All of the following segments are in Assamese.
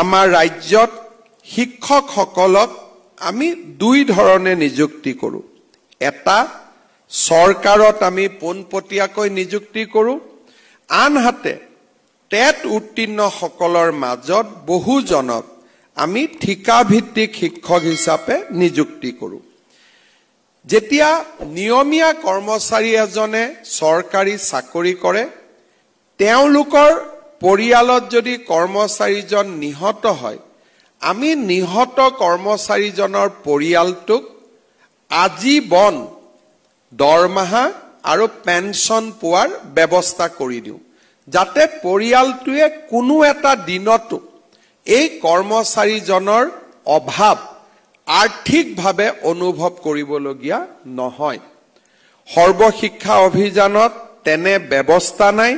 আমাৰ ৰাজ্যত শিক্ষকসকলক আমি দুই ধৰণে নিযুক্তি কৰোঁ। এটা চৰকাৰত আমি পোনপটীয়াকৈ নিযুক্তি কৰোঁ, আনহাতে টেট উত্তীৰ্ণসকলৰ মাজত বহুজনক আমি ঠিকাভিত্তিক শিক্ষক হিচাপে নিযুক্তি কৰোঁ। যেতিয়া নিয়মীয়া কৰ্মচাৰী এজনে চৰকাৰী চাকৰি কৰে, তেওঁলোকৰ পৰিয়ালত যদি কৰ্মচাৰীজন নিহত হয়, আমি নিহত কৰ্মচাৰীজনৰ পৰিয়ালটোক আজীৱন দৰমহা আৰু পেঞ্চন পোৱাৰ ব্যৱস্থা কৰি দিওঁ, যাতে পৰিয়ালটোৱে কোনো এটা দিনতো এই কৰ্মচাৰীজনৰ অভাৱ আৰ্থিকভাৱে অনুভৱ কৰিবলগীয়া নহয়। সৰ্বশিক্ষা অভিযানত তেনে ব্যৱস্থা নাই,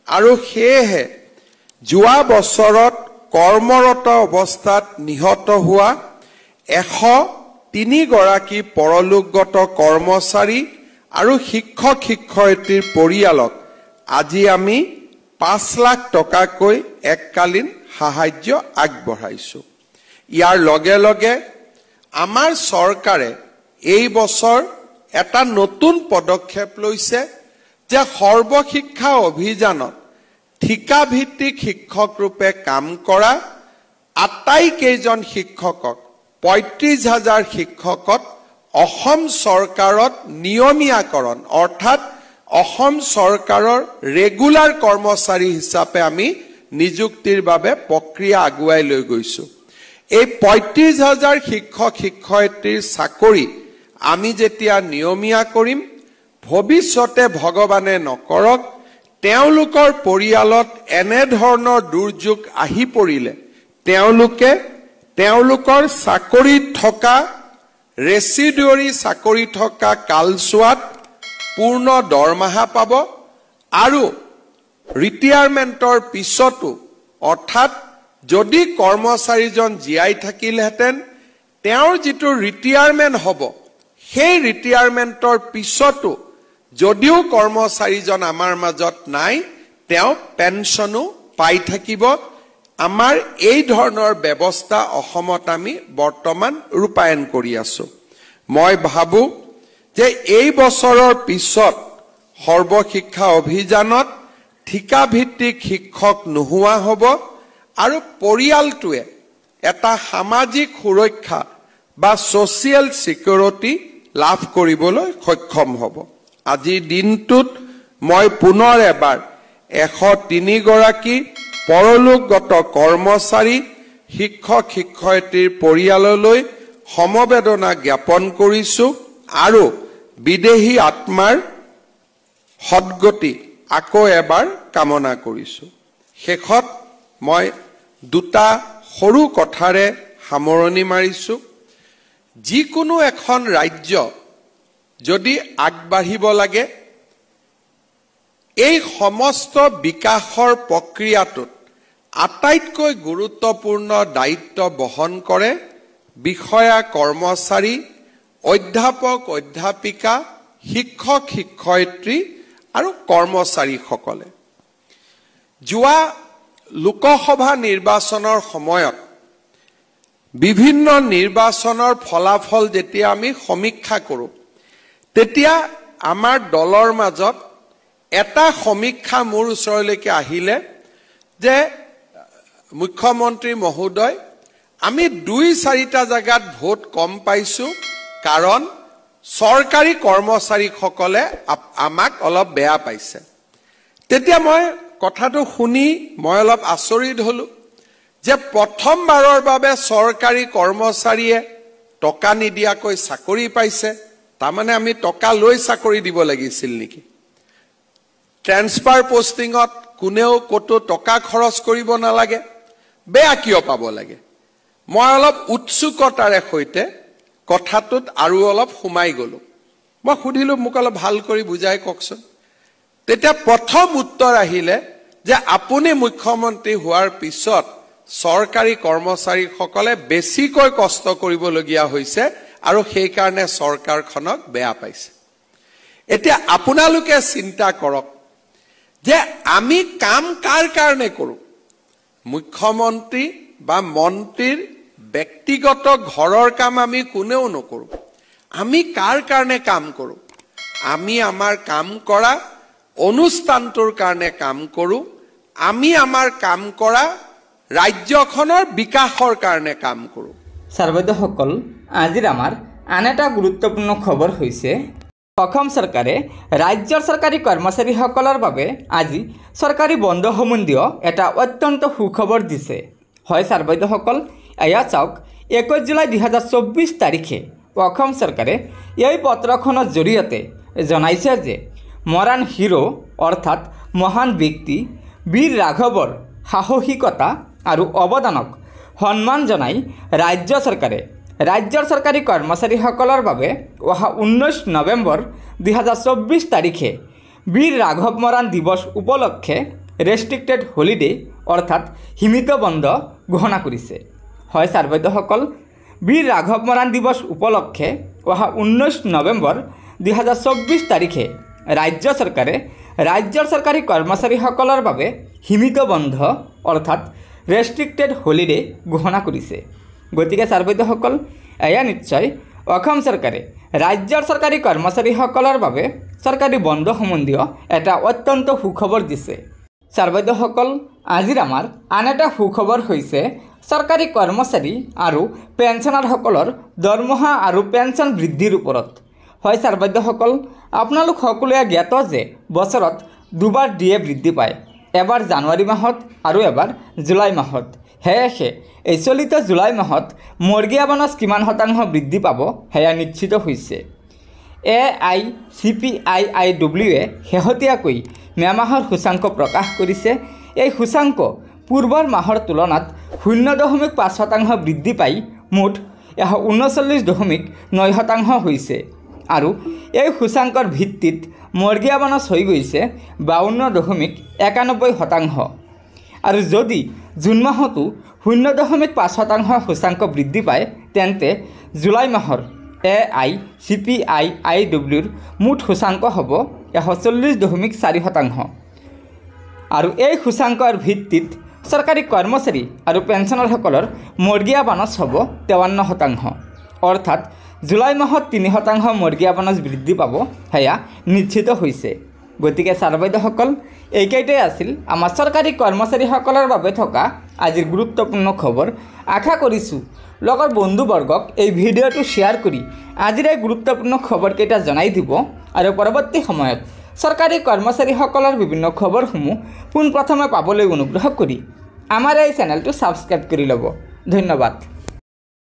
আৰু সেয়েহে যোৱা বছৰত কৰ্মৰত অৱস্থাত নিহত হোৱা 103 গৰাকী পৰলোকগত কৰ্মচাৰী আৰু শিক্ষক শিক্ষয়িত্ৰীৰ পৰিয়ালক আজি আমি 5 লাখ টকাকৈ এককালীন সাহায্য আগবঢ়াইছো। ইয়াৰ লগে লগে আমাৰ চৰকাৰে এই বছৰ এটা নতুন পদক্ষেপ লৈছে যে সৰ্বশিক্ষা অভিযানত ঠিকাভিত্তিক শিক্ষক ৰূপে কাম কৰা আটাইকেইজন শিক্ষকক 35,000 শিক্ষকত অসম চৰকাৰত নিয়মীয়াকৰণ অৰ্থাৎ অসম চৰকাৰৰ ৰেগুলাৰ কৰ্মচাৰী হিচাপে আমি নিযুক্তিৰ বাবে প্ৰক্ৰিয়া আগুৱাই লৈ গৈছো। এই 35,000 শিক্ষক শিক্ষয়িত্ৰীৰ চাকৰি আমি যেতিয়া নিয়মীয়া কৰিম, ভৱিষ্যতে ভগৱানে নকৰক তেওঁলোকৰ পৰিয়ালত এনে ধৰণৰ দুৰ্যোগ আহি পৰিলে তেওঁলোকে তেওঁলোকৰ চাকৰিত থকা ৰেচিডিউৰি চাকৰি থকা কালছোৱাত পূৰ্ণ দৰমহা পাব, আৰু ৰিটায়াৰমেণ্টৰ পিছতো অৰ্থাৎ যদি কৰ্মচাৰীজন জীয়াই থাকিলহেঁতেন তেওঁৰ যিটো ৰিটায়াৰমেণ্ট হ'ব, সেই ৰিটায়াৰমেণ্টৰ পিছতো যদিও কৰ্মচাৰীজন আমাৰ মাজত নাই, তেওঁ পেঞ্চনো পাই থাকিব। আমাৰ এই ধৰণৰ ব্যৱস্থা অসমত আমি বৰ্তমান ৰূপায়ণ কৰি আছো। মই ভাবো যে এই বছৰৰ পিছত সৰ্বশিক্ষা অভিযানত ঠিকাভিত্তিক শিক্ষক নোহোৱা হ'ব, আৰু পৰিয়ালটোৱে এটা সামাজিক সুৰক্ষা বা ছ'চিয়েল ছিকিউৰিটি লাভ কৰিবলৈ সক্ষম হ'ব। আজিৰ দিনটোত মই পুনৰ এবাৰ 103 গৰাকী পৰলোকগত কৰ্মচাৰী শিক্ষক শিক্ষয়িত্ৰীৰ পৰিয়াললৈ সমবেদনা জ্ঞাপন কৰিছো, আৰু বিদেহী আত্মাৰ সদ্গতি আকৌ এবাৰ কামনা কৰিছো। শেষত মই দুটা সৰু কথাৰে সামৰণি মাৰিছো। যিকোনো এখন ৰাজ্য যদি আগবাঢ়িব লাগে, এই সমস্ত বিকাশৰ প্ৰক্ৰিয়াটোত আটাইতকৈ গুৰুত্বপূৰ্ণ দায়িত্ব বহন কৰে বিষয়া কৰ্মচাৰী, অধ্যাপক অধ্যাপিকা, শিক্ষক শিক্ষয়িত্ৰী আৰু কৰ্মচাৰীসকলে। যোৱা লোকসভা নিৰ্বাচনৰ সময়ত বিভিন্ন নিৰ্বাচনৰ ফলাফল যেতিয়া আমি সমীক্ষা কৰোঁ, তেতিয়া আমাৰ দলৰ মাজত এটা সমীক্ষা মোৰ ওচৰলৈকে আহিলে যে মুখ্যমন্ত্ৰী মহোদয়, আমি 2-4টা জাগাত ভোট কম পাইছো, কাৰণ চৰকাৰী কৰ্মচাৰীসকলে আমাক অলপ বেয়া পাইছে। তেতিয়া মই কথাটো শুনি মই অলপ আচৰিত হলো যে প্ৰথমবাৰৰ বাবে চৰকাৰী কৰ্মচাৰীয়ে টকা নিদিয়াকৈ চাকৰি পাইছে, তাৰমানে আমি টকা লৈ চাকৰি দিব লাগিছিল নেকি? ট্ৰেন্সফাৰ পোষ্টিঙত কোনেও ক'তো টকা খৰচ কৰিব নালাগে, বেয়া কিয় পাব লাগে? মই অলপ উৎসুকতাৰে সৈতে কথাটোত আৰু অলপ সোমাই গলো। মই সুধিলো, মোক অলপ ভাল কৰি বুজাই কওকচোন। তেতিয়া প্ৰথম উত্তৰ আহিলে যে আপুনি মুখ্যমন্ত্ৰী হোৱাৰ পিছত চৰকাৰী কৰ্মচাৰীসকলে বেছিকৈ কষ্ট কৰিবলগীয়া হৈছে, আৰু সেইকাৰণে চৰকাৰখনক বেয়া পাইছে। এতিয়া আপোনালোকে চিন্তা কৰক যে আমি কাম কাৰ কাৰণে কৰোঁ? মুখ্যমন্ত্ৰী বা মন্ত্ৰীৰ ব্যক্তিগত ঘৰৰ কাম আমি কোনেও নকৰোঁ। আমি কাৰ কাৰণে কাম কৰোঁ? আমি আমাৰ কাম কৰা অনুষ্ঠানটোৰ কাৰণে কাম কৰোঁ। আমি আমাৰ কাম কৰা ৰাজ্যখনৰ বিকাশৰ কাৰণে কাম কৰোঁ। ছাৰ-বাইদেউসকল, আজিৰ আমাৰ আন এটা গুৰুত্বপূৰ্ণ খবৰ হৈছে অসম চৰকাৰে ৰাজ্যৰ চৰকাৰী কৰ্মচাৰীসকলৰ বাবে আজি চৰকাৰী বন্ধ সম্বন্ধীয় এটা অত্যন্ত সুখবৰ দিছে। হয় ছাৰ-বাইদেউসকল, এয়া চাওক, 21 জুলাই 2024 তাৰিখে অসম চৰকাৰে এই পত্ৰখনৰ জৰিয়তে জনাইছে যে মৰাণ হিৰো অৰ্থাৎ মহান ব্যক্তি বীৰ ৰাঘৱৰ সাহসিকতা আৰু অৱদানক সন্মান জনাই ৰাজ্য চৰকাৰে ৰাজ্যৰ চৰকাৰী কৰ্মচাৰীসকলৰ বাবে অহা 19 নৱেম্বৰ 2024 তাৰিখে বীৰ ৰাঘৱ মৰাণ দিৱস উপলক্ষে ৰেষ্ট্ৰিক্টেড হলিডে অৰ্থাৎ সীমিত বন্ধ ঘোষণা কৰিছে। হয় ছাৰ-বাইদেউসকল, বীৰ ৰাঘৱ মৰাণ দিৱস উপলক্ষে অহা 19 নৱেম্বৰ 2024 তাৰিখে ৰাজ্য চৰকাৰে ৰাজ্যৰ চৰকাৰী কৰ্মচাৰীসকলৰ বাবে সীমিত বন্ধ অৰ্থাৎ ৰেষ্ট্ৰিক্টেড হলিডে ঘোষণা কৰিছে। গতিকে ছাৰ-বাইদেউসকল, এয়া নিশ্চয় অসম চৰকাৰে ৰাজ্যৰ চৰকাৰী কৰ্মচাৰীসকলৰ বাবে চৰকাৰী বন্ধ সম্বন্ধীয় এটা অত্যন্ত সুখবৰ দিছে। ছাৰ-বাইদেউসকল, আজিৰ আমাৰ আন এটা সুখবৰ হৈছে চৰকাৰী কৰ্মচাৰী আৰু পেঞ্চনাৰসকলৰ দৰমহা আৰু পেঞ্চন বৃদ্ধিৰ ওপৰত। হয় ছাৰ-বাইদেউসকল, আপোনালোক সকলোৱে জ্ঞাত যে বছৰত দুবাৰ ডিএ বৃদ্ধি পায়, এবাৰ জানুৱাৰী মাহত আৰু এবাৰ জুলাই মাহত। সেয়েহে এই চলিত জুলাই মাহত মৰ্গীয়া বনজ কিমান শতাংশ বৃদ্ধি পাব সেয়া নিশ্চিত হৈছে। AICPIIWয়ে শেহতীয়াকৈ মে' মাহৰ সূচাংক প্ৰকাশ কৰিছে। এই সূচাংক পূৰ্বৰ মাহৰ তুলনাত 0.5% বৃদ্ধি পাই মুঠ 139.9% হৈছে আৰু এই সূচাংকৰ ভিত্তিত মৰ্গীয়া বনজ হৈ গৈছে 52.91%। আৰু যদি জুন মাহতো 0.5% সূচাংক বৃদ্ধি পায়, তেন্তে জুলাই মাহৰ AICPIIWৰ মুঠ সূচাংক হ'ব 140.4%। আৰু এই সূচাংকৰ ভিত্তিত চৰকাৰী কৰ্মচাৰী আৰু পেঞ্চনাৰসকলৰ মৰ্গীয়া বনজ হ'ব 53%। অৰ্থাৎ জুলাই মাহত 3% মৰ্গীয়া বনজ বৃদ্ধি পাব সেয়া নিশ্চিত হৈছে। গতিকে ছাৰ-বাইদেউসকল, এইকেইটাই আছিল আমাৰ চৰকাৰী কৰ্মচাৰীসকলৰ বাবে থকা আজিৰ গুৰুত্বপূৰ্ণ খবৰ। আশা কৰিছোঁ লগৰ বন্ধুবৰ্গক এই ভিডিঅ'টো শ্বেয়াৰ কৰি আজিৰ এই গুৰুত্বপূৰ্ণ খবৰকেইটা জনাই দিব আৰু পৰৱৰ্তী সময়ত চৰকাৰী কৰ্মচাৰীসকলৰ বিভিন্ন খবৰসমূহ পোনপ্ৰথমে পাবলৈ অনুগ্ৰহ কৰি আমাৰ এই চেনেলটো ছাবস্ক্ৰাইব কৰি ল'ব। ধন্যবাদ।